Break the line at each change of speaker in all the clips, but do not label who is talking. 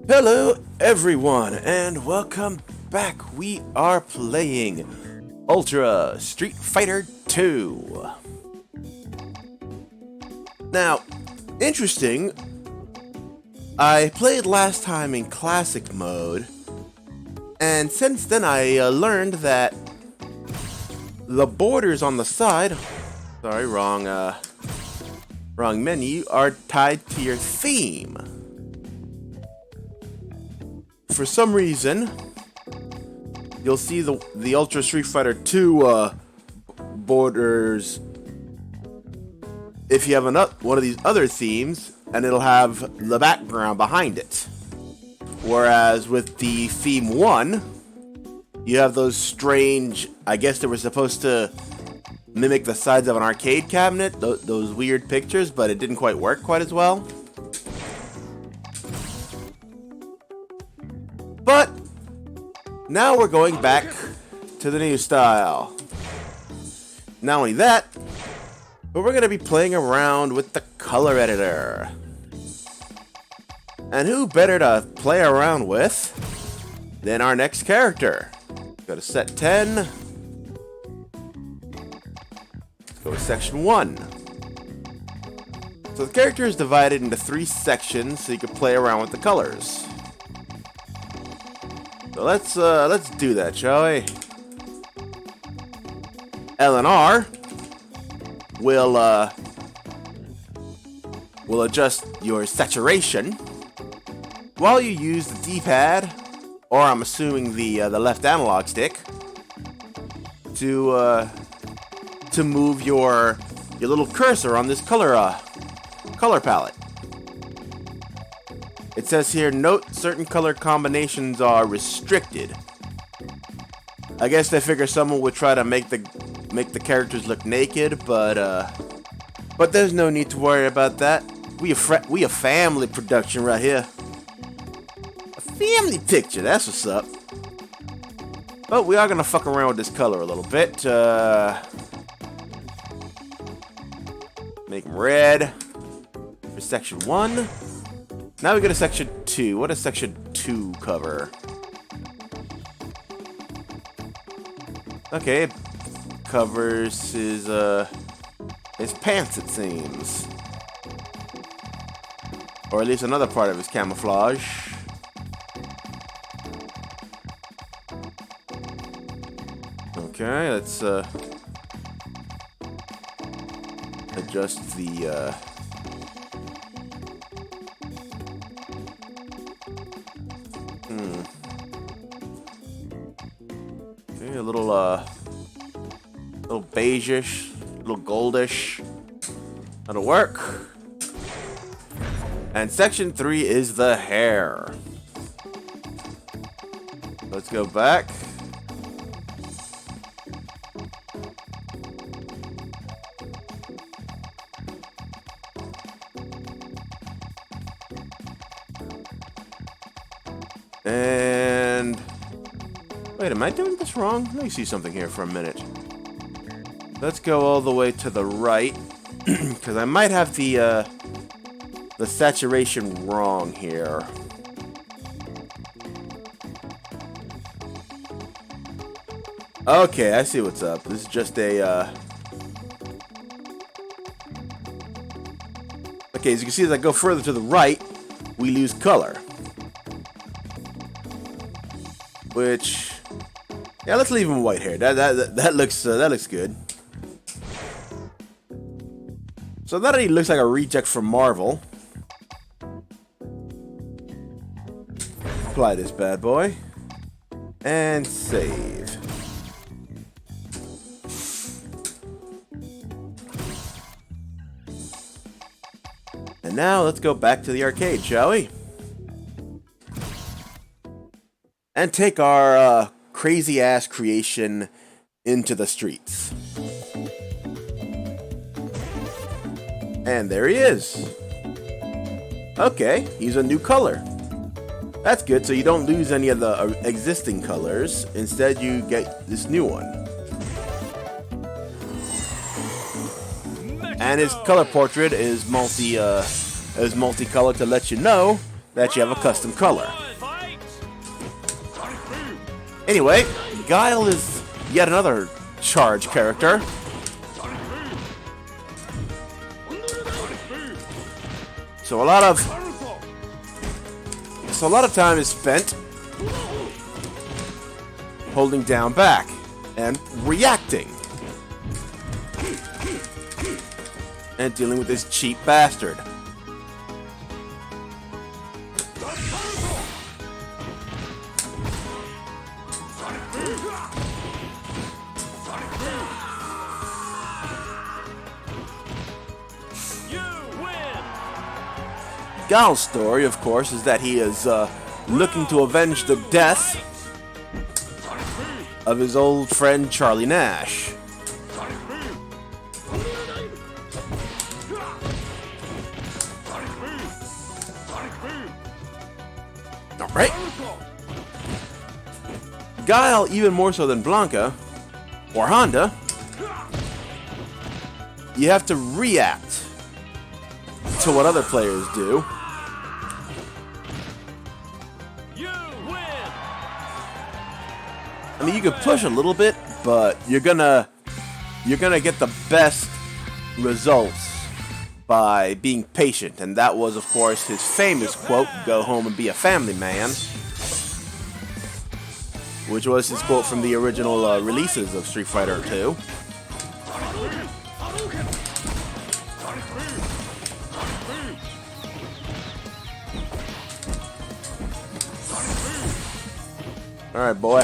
Hello everyone and welcome back. We are playing Ultra Street Fighter 2. Now, interesting, I played last time in classic mode, and since then I learned that the borders on the side, wrong menu, are tied to your theme. For some reason, you'll see the Ultra Street Fighter 2 borders if you have one of these other themes, and it'll have the background behind it. Whereas with the theme 1, you have those strange, I guess they were supposed to mimic the sides of an arcade cabinet, those weird pictures, but it didn't quite work quite as well. But now we're going back to the new style. Not only that, but we're going to be playing around with the color editor. And who better to play around with than our next character? Go to set 10. Let's go to section 1. So the character is divided into 3 sections so you can play around with the colors. So let's do that, shall we? L and R will adjust your saturation, while you use the D-pad, or I'm assuming the left analog stick, to move your little cursor on this color palette. It says here, note certain color combinations are restricted. I guess they figure someone would try to make the characters look naked, but there's no need to worry about that. We a family production right here. A family picture, that's what's up. But we are gonna fuck around with this color a little bit. Make them red for section 1. Now we go to section 2. What does section 2 cover? Okay, covers his pants, it seems. Or at least another part of his camouflage. Okay, let's adjust the Okay, a little beigeish, a little goldish. That'll work. And section 3 is the hair. Let's go back. And wait, am I doing this wrong? Let me see something here for a minute. Let's go all the way to the right, because I might have the saturation wrong here. Okay, I see what's up. This is just a okay, as you can see, as I go further to the right, we lose color. Which, yeah, let's leave him white hair. That looks good. So now that he looks like a reject from Marvel, apply this bad boy and save. And now let's go back to the arcade, shall we? And take our crazy-ass creation into the streets. And there he is. Okay, he's a new color. That's good, so you don't lose any of the existing colors. Instead, you get this new one. And his color portrait is multicolored to let you know that you have a custom color. Anyway, Guile is yet another charge character. So a lot of time is spent holding down back and reacting and dealing with this cheap bastard. Guile's story, of course, is that he is looking to avenge the death of his old friend Charlie Nash. Alright. Guile, even more so than Blanca or Honda, you have to react to what other players do. I mean, you could push a little bit, but you're gonna get the best results by being patient, and that was, of course, his famous quote, "Go home and be a family man," which was his quote from the original releases of Street Fighter 2. Alright, boy.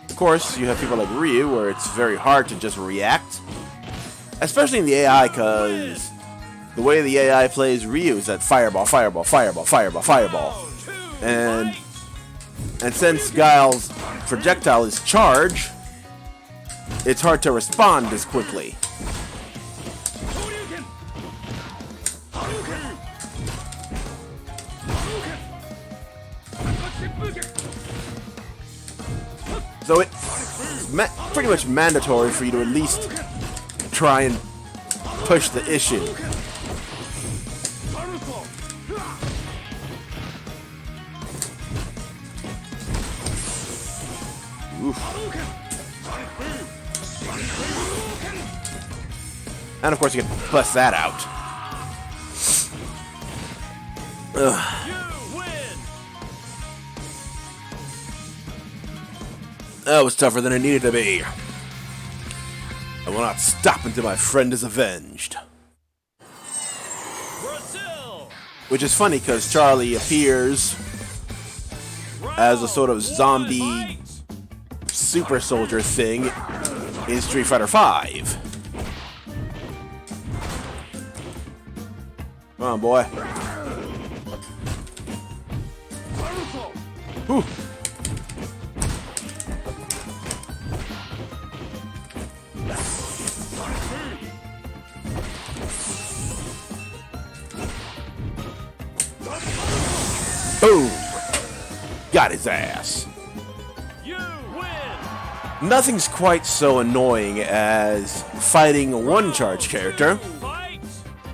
Of course, you have people like Ryu, where it's very hard to just react. Especially in the AI, because the way the AI plays Ryu is that fireball, fireball, fireball, fireball, fireball. And since Guile's projectile is charge, it's hard to respond as quickly. So it's pretty much mandatory for you to at least try and push the issue. Oof. And of course you can bust that out. Ugh. That was tougher than it needed to be. I will not stop until my friend is avenged. Brazil. Which is funny because Charlie appears as a sort of zombie super soldier thing in Street Fighter V. Come on, boy. Whew. Boom! Got his ass. You win. Nothing's quite so annoying as fighting one charge character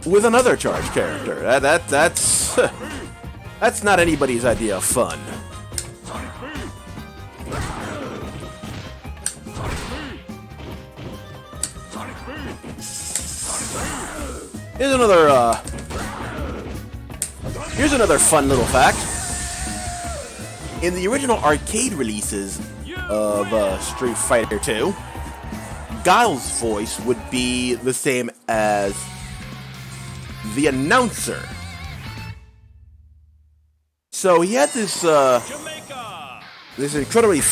with another charge character. That's that's not anybody's idea of fun. Here's another fun little fact. In the original arcade releases of Street Fighter 2, Guile's voice would be the same as the announcer. So he had this incredibly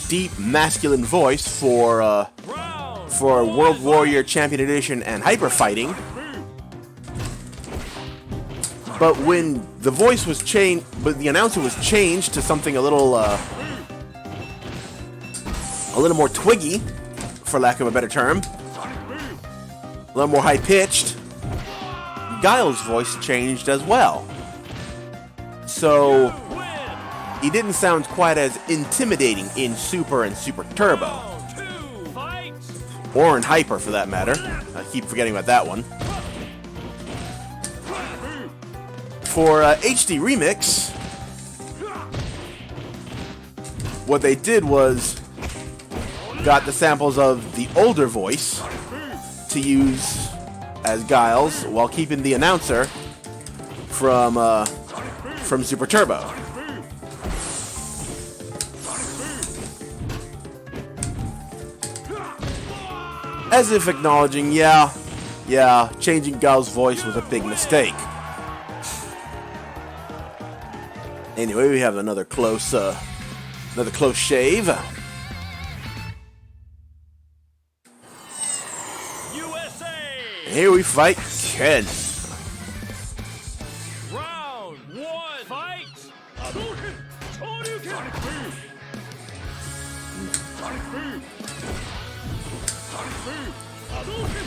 deep masculine voice for World Warrior Champion Edition and Hyper Fighting. But when the voice was changed, but the announcer was changed to something a little more twiggy, for lack of a better term, a little more high-pitched, Guile's voice changed as well. So he didn't sound quite as intimidating in Super and Super Turbo. Or in Hyper, for that matter. I keep forgetting about that one. For HD Remix, what they did was got the samples of the older voice to use as Guile's while keeping the announcer from Super Turbo. As if acknowledging, yeah, changing Guile's voice was a big mistake. Anyway, we have another close shave.
USA!
Here we fight Ken.
Round one, fight! Hadouken! Shoryuken! Hadouken! Hadouken!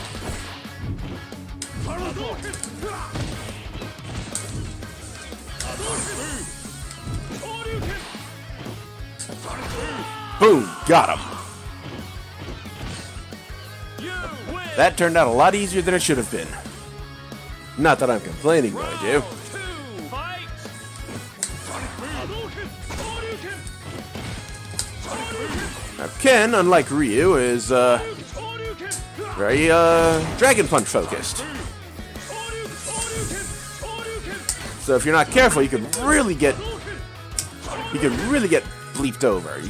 Boom, got him.
You win!
That turned out a lot easier than it should have been. Not that I'm complaining, mind you.
Round two, fight! Hadouken! Shoryuken!
Now, Ken, unlike Ryu, is
Shoryuken!
very Dragon Punch focused. So if you're not careful, you can really get bleeped over. I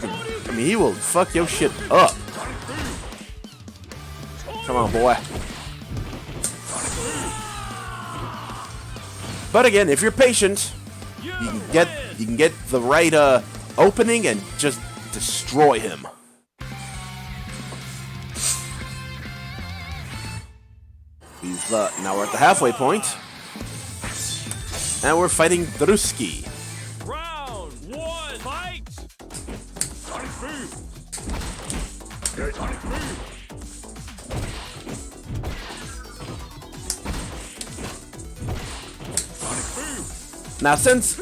mean, he will fuck your shit up. Come on, boy. But again, if you're patient, you can get the right opening and just destroy him. Now we're at the halfway point, and we're fighting Druski.
Round one, fight!
Now, since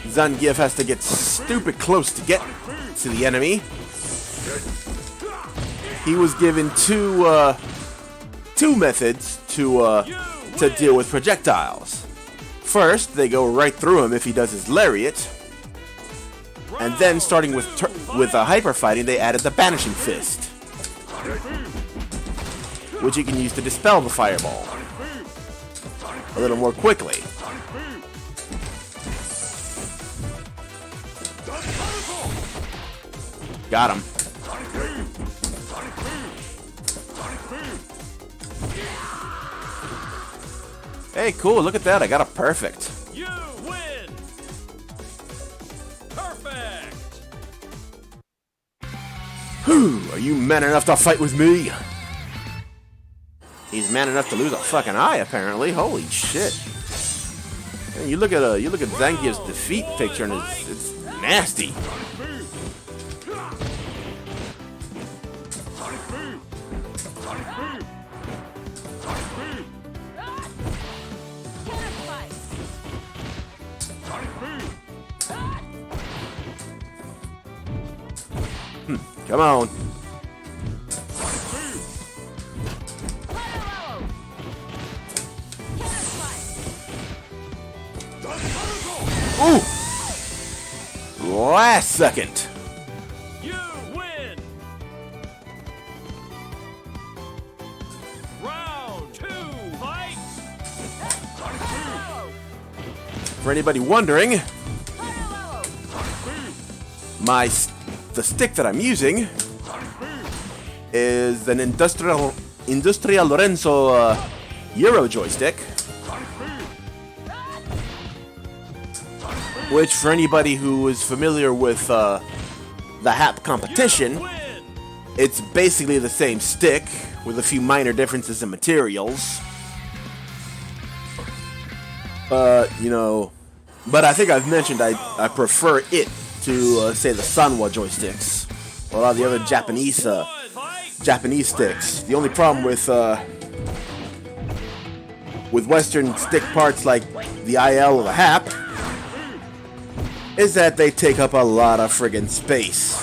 Zangief has to get stupid close to get to the enemy, he was given two methods to deal with projectiles. First, they go right through him if he does his lariat, and then starting with hyper fighting, they added the banishing fist, which you can use to dispel the fireball a little more quickly. Got him. Hey, cool, look at that, I got a perfect.
You win! Perfect!
Whew, are you man enough to fight with me? He's man enough to lose a fucking eye, apparently. Holy shit. Man, you look at Zangief's defeat picture and it's nasty. Come on. Ooh! Last second.
You win! Round two, fight!
For anybody wondering, the stick that I'm using is an Industrial Lorenzo Euro joystick, which, for anybody who is familiar with the HAP competition, it's basically the same stick with a few minor differences in materials. But I think I've mentioned I prefer it to say the Sanwa joysticks, or a lot of the other Japanese sticks. The only problem with Western stick parts like the IL or the HAP is that they take up a lot of friggin' space.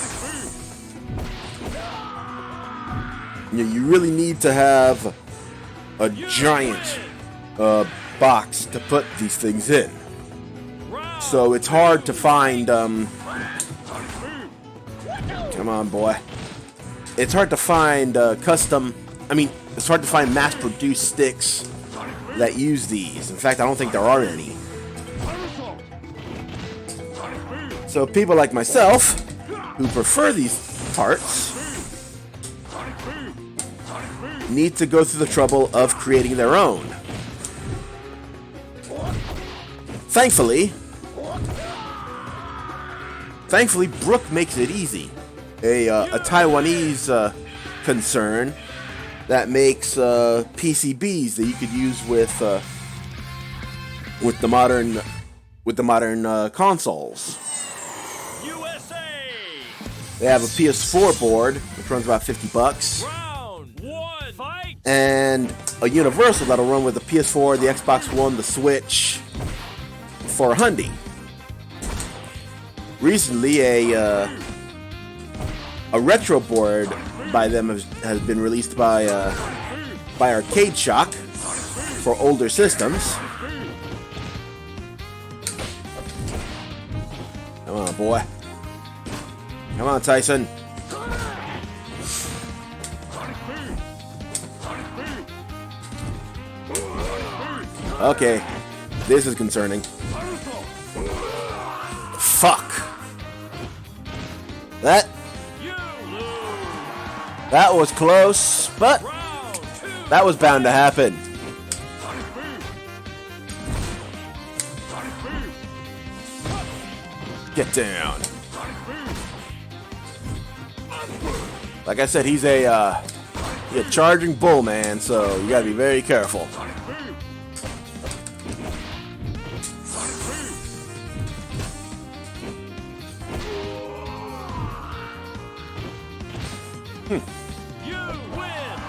You really need to have a giant box to put these things in. So it's hard to find, come on, boy. It's hard to find it's hard to find mass-produced sticks that use these. In fact, I don't think there are any. So people like myself, who prefer these parts, need to go through the trouble of creating their own. Thankfully, Brook makes it easy. A Taiwanese concern that makes PCBs that you could use with the modern consoles.
USA.
They have a PS4 board, which runs about $50,
Round 1. Fight.
and a universal that'll run with the PS4, the Xbox One, the Switch for $100. Recently, a retro board by them has been released by Arcade Shock for older systems. Come on, boy. Come on, Tyson. Okay, this is concerning. Fuck. That was close, but that was bound to happen. Get down. Like I said, he's a charging bull, man, so you gotta be very careful.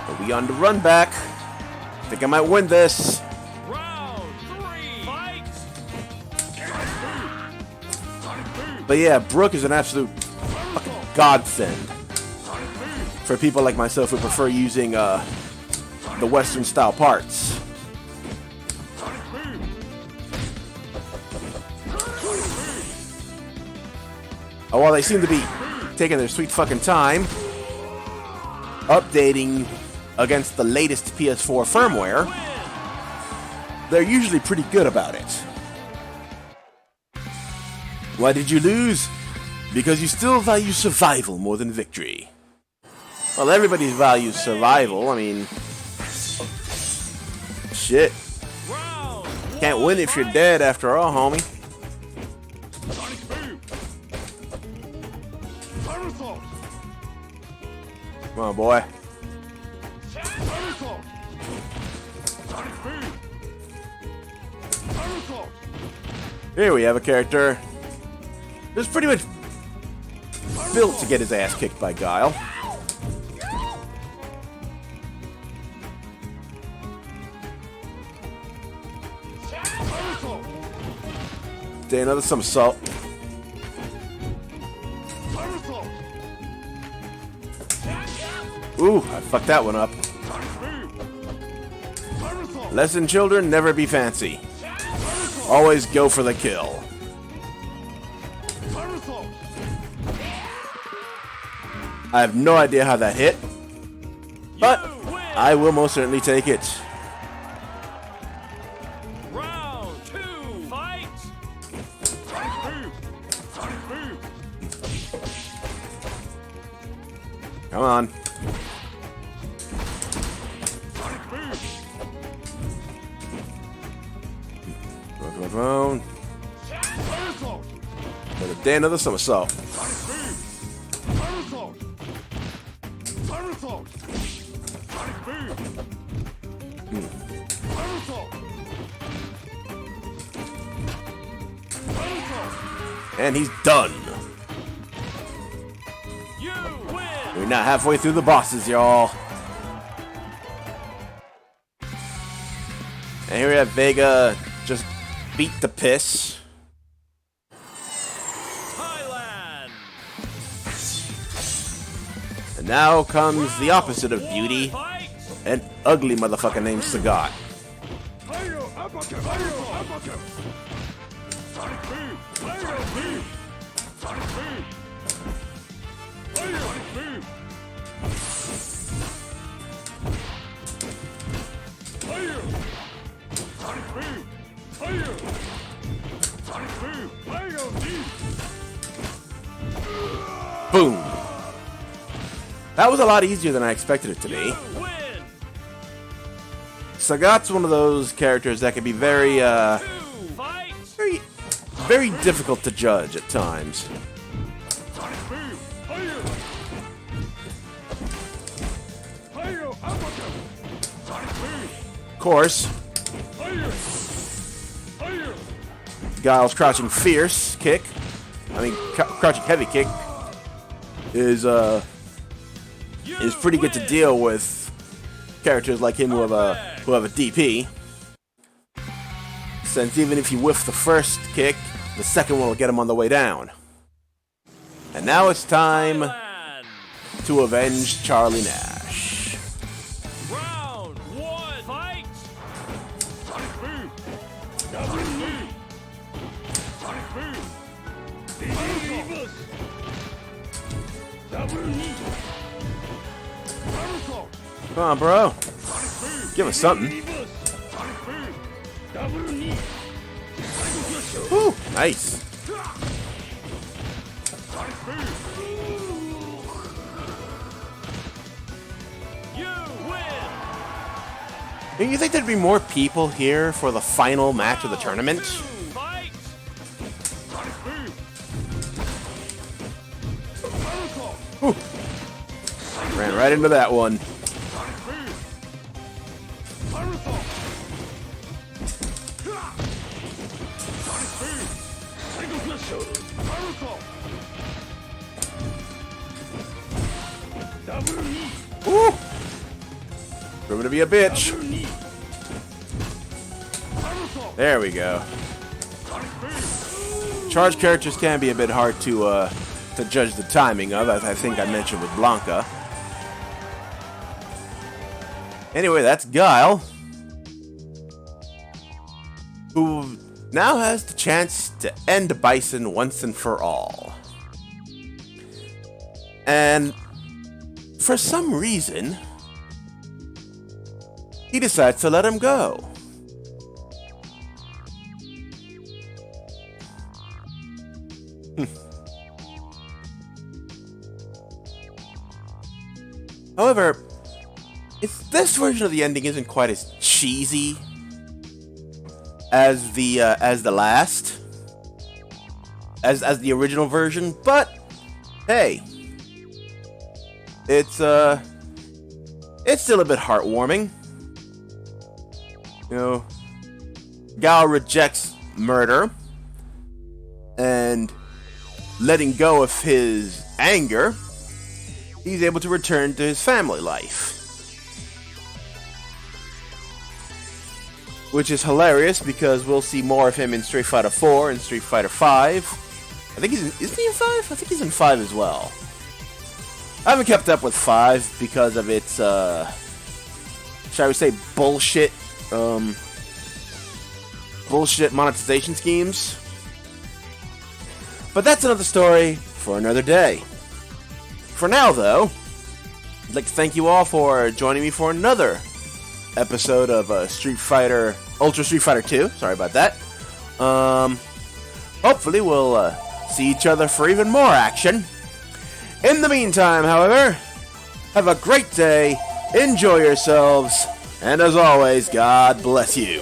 Are we on the run back? I think I might win this.
Round 3. Fight.
But yeah, Brook is an absolute fucking godsend for people like myself who prefer using the Western style parts. While they seem to be taking their sweet fucking time updating against the latest PS4 firmware, they're usually pretty good about it. Why did you lose? Because you still value survival more than victory. Well, everybody values survival. I mean, shit. Can't win if you're dead after all, homie. Come on, boy. Here we have a character who's pretty much built to get his ass kicked by Guile. Day another somersault. Ooh, I fucked that one up. Lesson, children, never be fancy. Always go for the kill. I have no idea how that hit, but I will most certainly take it.
Round 2. Fight.
Come on. Another day, another somersault. And he's done.
You win.
We're now halfway through the bosses, y'all. And here we have Vega just beat the piss.
Thailand.
And now comes the opposite of beauty,
Fight.
an ugly motherfucker named Sagat. Boom. That was a lot easier than I expected it to be.
You win.
Sagat's one of those characters that can be very,
Fight.
very difficult to judge at times. Of course, Guile's crouching fierce kick, crouching heavy kick is pretty good to deal with characters like him who have a DP. Since even if you whiff the first kick, the second one will get him on the way down. And now it's time
Thailand.
to avenge Charlie Nash.
Round 1. Fight.
Come on, bro. Give us something. Woo, nice.
You win.
You think there'd be more people here for the final match of the tournament?
Fight.
Whew. Ran right into that one. Woo! Proving to be a bitch. There we go. Charge characters can be a bit hard to judge the timing of, as I think I mentioned with Blanca. Anyway, that's Guile, who now has the chance to end Bison once and for all. And for some reason, he decides to let him go. However, this version of the ending isn't quite as cheesy as the original version, but hey, it's still a bit heartwarming. You know, Guile rejects murder and letting go of his anger, he's able to return to his family life. Which is hilarious because we'll see more of him in Street Fighter 4 and Street Fighter 5. I think isn't he in 5? I think he's in 5 as well. I haven't kept up with 5 because of its, shall we say, bullshit monetization schemes. But that's another story for another day. For now, though, I'd like to thank you all for joining me for another episode of Ultra Street Fighter 2. Sorry about that. Hopefully we'll see each other for even more action. In the meantime, however, have a great day, enjoy yourselves, and as always, God bless you.